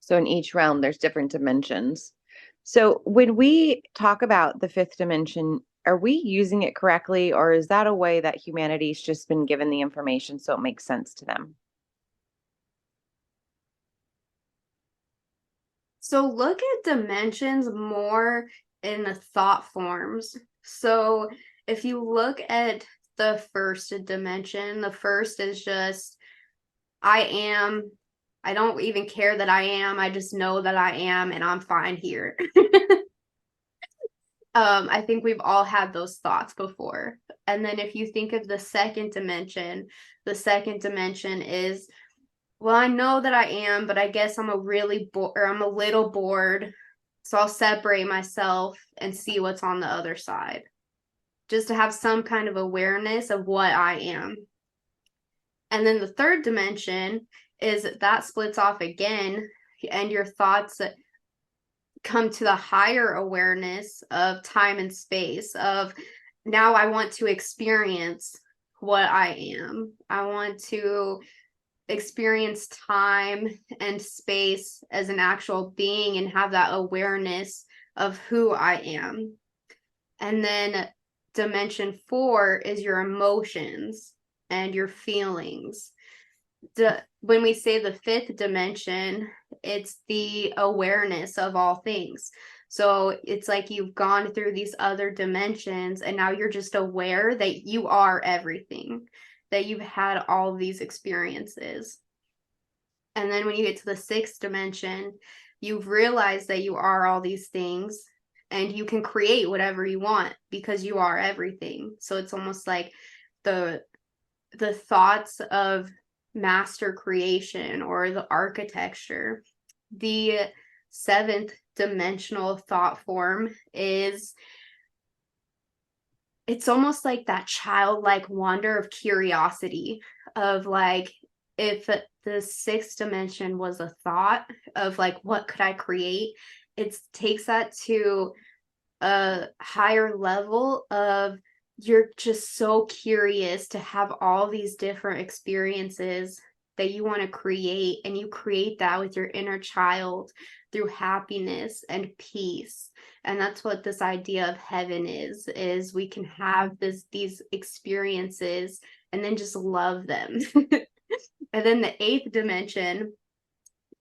So in each realm, there's different dimensions. So when we talk about the fifth dimension, are we using it correctly, or is that a way that humanity's just been given the information so it makes sense to them? So look at dimensions more in the thought forms. So if you look at the first dimension, the first is just I am. I don't even care that I am. I just know that I am and I'm fine here. I think we've all had those thoughts before. And then if you think of the second dimension is, well, I know that I am, but I guess I'm a little bored. So I'll separate myself and see what's on the other side, just to have some kind of awareness of what I am. And then the third dimension is that splits off again, and your thoughts come to the higher awareness of time and space of now I want to experience what I am. I want to experience time and space as an actual being and have that awareness of who I am. And then dimension 4 is your emotions and your feelings. When we say the fifth dimension, it's the awareness of all things. So it's like you've gone through these other dimensions and now you're just aware that you are everything, that you've had all of these experiences. And then when you get to the sixth dimension, you've realized that you are all these things and you can create whatever you want because you are everything. So it's almost like the the thoughts of master creation or the architecture. The seventh dimensional thought form is it's almost like that childlike wonder of curiosity of like if the sixth dimension was a thought of like what could I create, it takes that to a higher level of you're just so curious to have all these different experiences that you want to create, and you create that with your inner child through happiness and peace. And that's what this idea of heaven is we can have these experiences and then just love them. And then the eighth dimension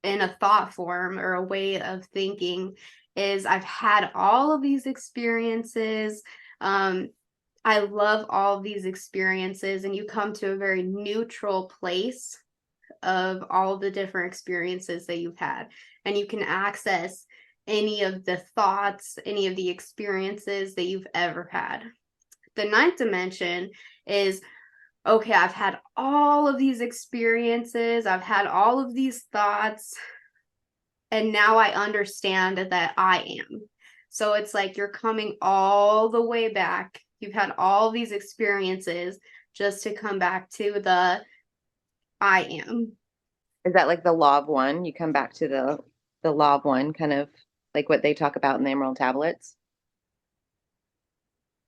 in a thought form or a way of thinking is I've had all of these experiences. I love all of these experiences, and you come to a very neutral place of all the different experiences that you've had, and you can access any of the thoughts, any of the experiences that you've ever had. The ninth dimension is okay, I've had all of these experiences, I've had all of these thoughts, and now I understand that I am. So it's like you're coming all the way back. You've had all these experiences just to come back to the I am. Is that like the law of one? You come back to the law of one, kind of like what they talk about in the Emerald Tablets.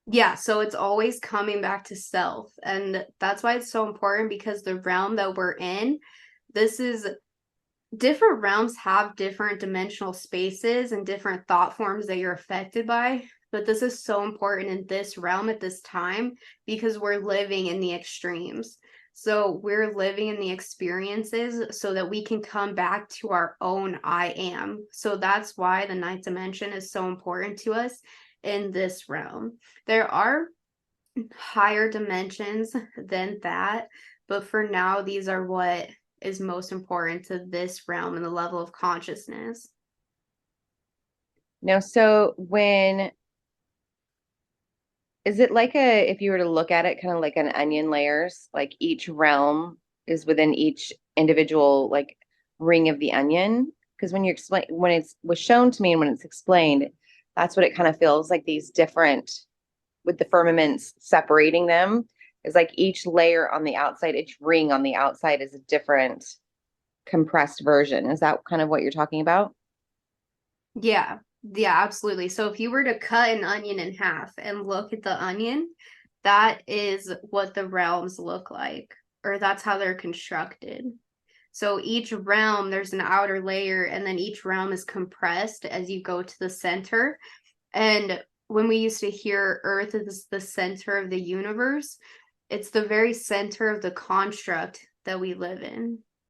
Yeah, so it's always coming back to self. And that's why it's so important because the realm that we're in, this is different realms have different dimensional spaces and different thought forms that you're affected by. But this is so important in this realm at this time because we're living in the extremes. So we're living in the experiences so that we can come back to our own I am. So that's why the ninth dimension is so important to us in this realm. There are higher dimensions than that, but for now, these are what is most important to this realm and the level of consciousness. No, so when is it like a, if you were to look at it, kind of like an onion layers, like each realm is within each individual like ring of the onion? Because when you explain, when it's was shown to me and when it's explained, that's what it kind of feels like these different, with the firmaments separating them, is like each layer on the outside, each ring on the outside is a different compressed version. Is that kind of what you're talking about? Yeah, yeah, absolutely. So if you were to cut an onion in half and look at the onion, that is what the realms look like, or that's how they're constructed. So each realm, there's an outer layer, and then each realm is compressed as you go to the center. And when we used to hear Earth is the center of the universe, it's the very center of the construct that we live in.